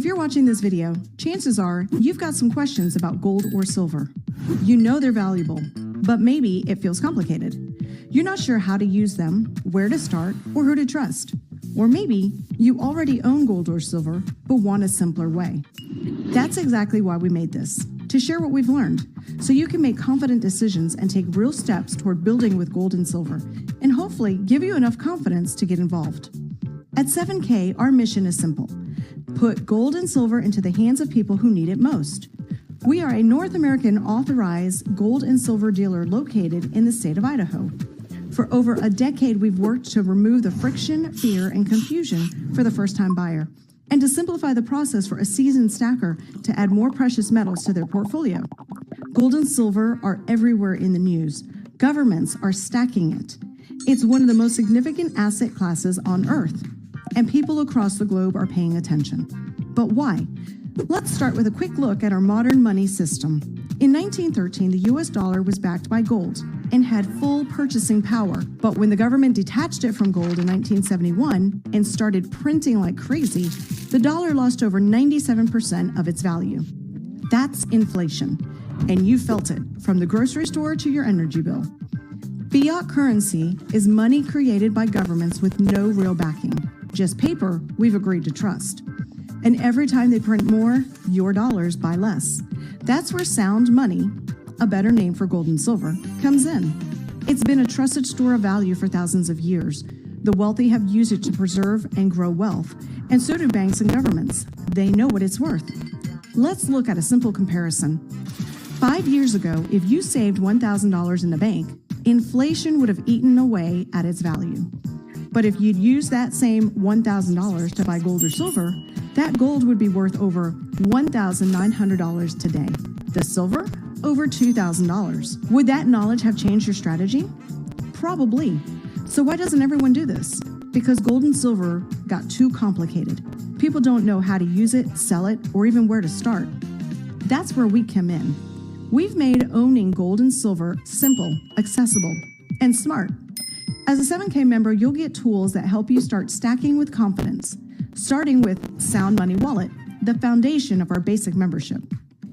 you're watching this video, chances are you've got some questions about gold or silver. You know they're valuable, but maybe it feels complicated. You're not sure how to use them, where to start, or who to trust. Or maybe you already own gold or silver, but want a simpler way. That's exactly why we made this, to share what we've learned, so you can make confident decisions and take real steps toward building with gold and silver, and hopefully give you enough confidence to get involved. At 7K, our mission is simple. Put gold and silver into the hands of people who need it most. We are a North American authorized gold and silver dealer located in the state of Idaho. For over a decade, we've worked to remove the friction, fear, and confusion for the first-time buyer, and to simplify the process for a seasoned stacker to add more precious metals to their portfolio. Gold and silver are everywhere in the news. Governments are stacking it. It's one of the most significant asset classes on Earth, and people across the globe are paying attention. But why? Let's start with a quick look at our modern money system. In 1913, the US dollar was backed by gold and had full purchasing power. But when the government detached it from gold in 1971 and started printing like crazy, the dollar lost over 97% of its value. That's inflation, and you felt it from the grocery store to your energy bill. Fiat currency is money created by governments with no real backing, just paper we've agreed to trust. And every time they print more, your dollars buy less. That's where sound money, a better name for gold and silver, comes in. It's been a trusted store of value for thousands of years. The wealthy have used it to preserve and grow wealth, and so do banks and governments. They know what it's worth. Let's look at a simple comparison. 5 years ago, if you saved $1,000 in the bank, inflation would have eaten away at its value. But if you'd used that same $1,000 to buy gold or silver, that gold would be worth over $1,900 today. The silver, over $2,000. Would that knowledge have changed your strategy? Probably. So why doesn't everyone do this? Because gold and silver got too complicated. People don't know how to use it, sell it, or even where to start. That's where we come in. We've made owning gold and silver simple, accessible, and smart. As a 7K member, you'll get tools that help you start stacking with confidence, starting with Sound Money Wallet, the foundation of our basic membership.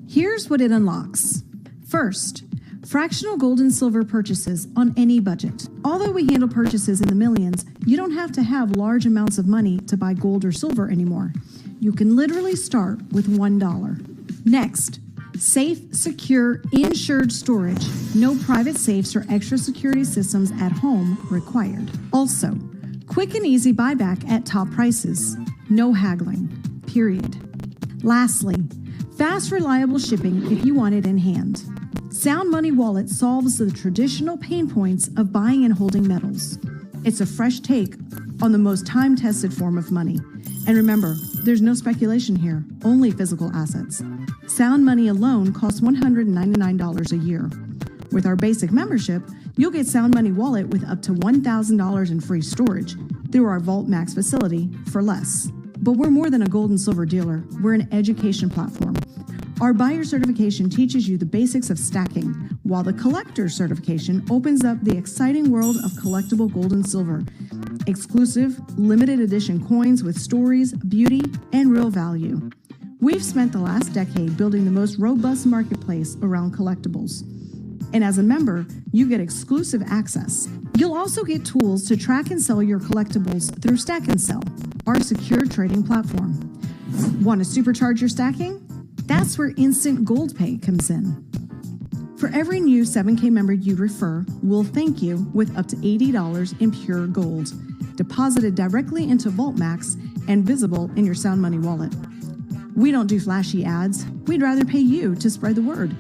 Here's what it unlocks. First, fractional gold and silver purchases on any budget. Although we handle purchases in the millions, you don't have to have large amounts of money to buy gold or silver anymore. You can literally start with $1. Next, safe, secure, insured storage. No private safes or extra security systems at home required. Also, quick and easy buyback at top prices. No haggling, period. Lastly, fast, reliable shipping if you want it in hand. Sound Money Wallet solves the traditional pain points of buying and holding metals. It's a fresh take on the most time-tested form of money. And remember, there's no speculation here, only physical assets. Sound Money alone costs $199 a year. With our basic membership, you'll get Sound Money Wallet with up to $1,000 in free storage through our Vault Max facility for less. But we're more than a gold and silver dealer. We're an education platform. Our buyer certification teaches you the basics of stacking, while the collector certification opens up the exciting world of collectible gold and silver. Exclusive, limited edition coins with stories, beauty, and real value. We've spent the last decade building the most robust marketplace around collectibles. And as a member, you get exclusive access. You'll also get tools to track and sell your collectibles through Stack and Sell, our secure trading platform. Want to supercharge your stacking? That's where Instant Gold Pay comes in. For every new 7K member you refer, we'll thank you with up to $80 in pure gold, deposited directly into Vault Max and visible in your Sound Money Wallet. We don't do flashy ads. We'd rather pay you to spread the word.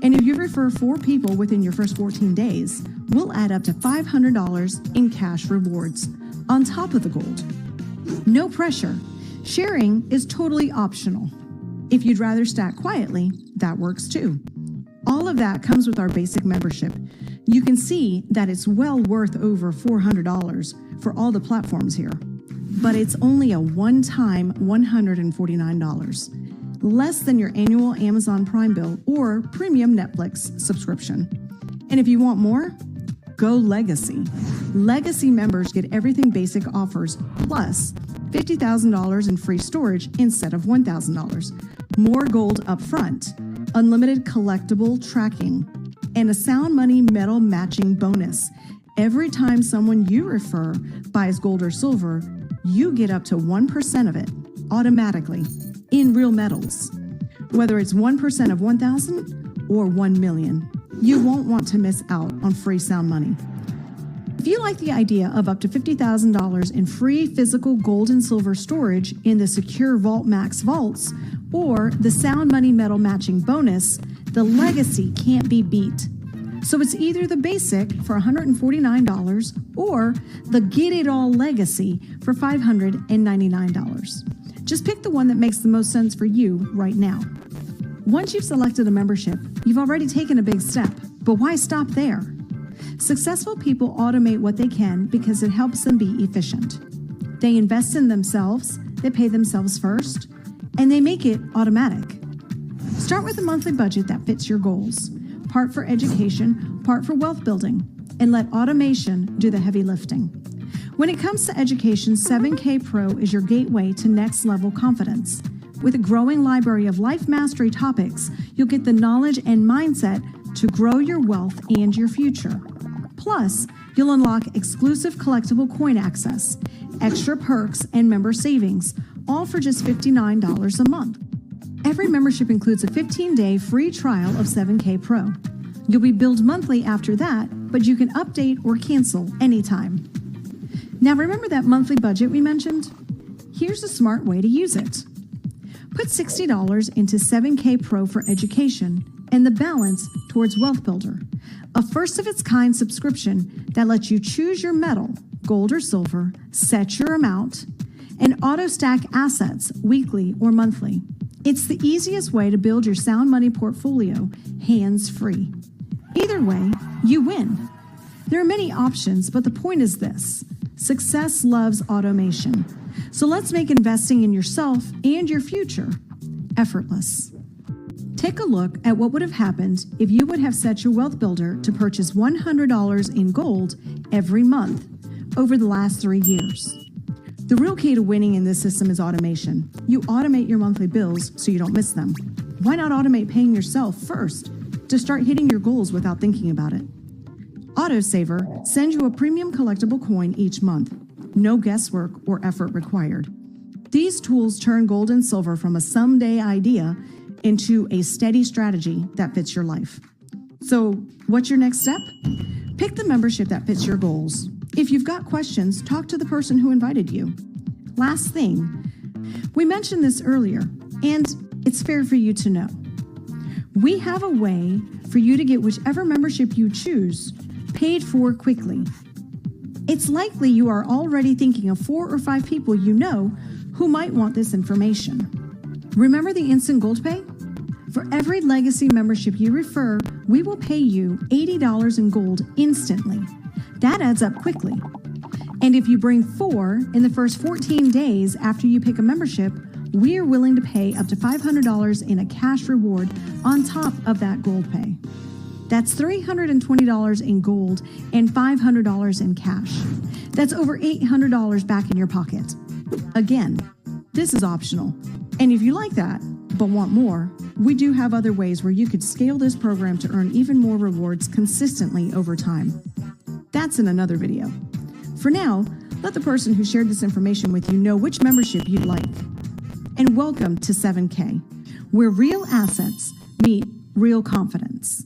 And if you refer 4 people within your first 14 days, we'll add up to $500 in cash rewards on top of the gold. No pressure. Sharing is totally optional. If you'd rather stack quietly, that works too. All of that comes with our basic membership. You can see that it's well worth over $400 for all the platforms here. But it's only a one-time $149, less than your annual Amazon Prime bill or premium Netflix subscription. And if you want more, Go Legacy. Legacy members get everything basic offers, plus $50,000 in free storage instead of $1,000. More gold up front, unlimited collectible tracking, and a Sound Money metal matching bonus. Every time someone you refer buys gold or silver, you get up to 1% of it automatically in real metals. Whether it's 1% of 1,000 or 1 million, you won't want to miss out on free Sound Money. If you like the idea of up to $50,000 in free physical gold and silver storage in the secure Vault Max vaults or the Sound Money metal matching bonus, the Legacy can't be beat. So it's either the basic for $149 or the Get It All Legacy for $599. Just pick the one that makes the most sense for you right now. Once you've selected a membership, you've already taken a big step, but why stop there? Successful people automate what they can because it helps them be efficient. They invest in themselves, they pay themselves first, and they make it automatic. Start with a monthly budget that fits your goals. Part for education, part for wealth building, and let automation do the heavy lifting. When it comes to education, 7K Pro is your gateway to next level confidence. With a growing library of life mastery topics, you'll get the knowledge and mindset to grow your wealth and your future. Plus, you'll unlock exclusive collectible coin access, extra perks, and member savings, all for just $59 a month. Every membership includes a 15-day free trial of 7K Pro. You'll be billed monthly after that, but you can update or cancel anytime. Now remember that monthly budget we mentioned? Here's a smart way to use it. Put $60 into 7K Pro for education and the balance towards Wealth Builder, a first-of-its-kind subscription that lets you choose your metal, gold or silver, set your amount, and auto-stack assets weekly or monthly. It's the easiest way to build your Sound Money portfolio hands-free. Either way, you win. There are many options, but the point is this: success loves automation. So let's make investing in yourself and your future effortless. Take a look at what would have happened if you would have set your Wealth Builder to purchase $100 in gold every month over the last 3 years. The real key to winning in this system is automation. You automate your monthly bills so you don't miss them. Why not automate paying yourself first to start hitting your goals without thinking about it? AutoSaver sends you a premium collectible coin each month. No guesswork or effort required. These tools turn gold and silver from a someday idea into a steady strategy that fits your life. So, what's your next step? Pick the membership that fits your goals. If you've got questions, talk to the person who invited you. Last thing, we mentioned this earlier, and it's fair for you to know. We have a way for you to get whichever membership you choose paid for quickly. It's likely you are already thinking of 4 or 5 people you know who might want this information. Remember the instant gold pay? For every Legacy membership you refer, we will pay you $80 in gold instantly. That adds up quickly. And if you bring 4 in the first 14 days after you pick a membership, we are willing to pay up to $500 in a cash reward on top of that gold pay. That's $320 in gold and $500 in cash. That's over $800 back in your pocket. Again, this is optional. And if you like that, but want more, we do have other ways where you could scale this program to earn even more rewards consistently over time. That's in another video. For now, let the person who shared this information with you know which membership you'd like. And welcome to 7K, where real assets meet real confidence.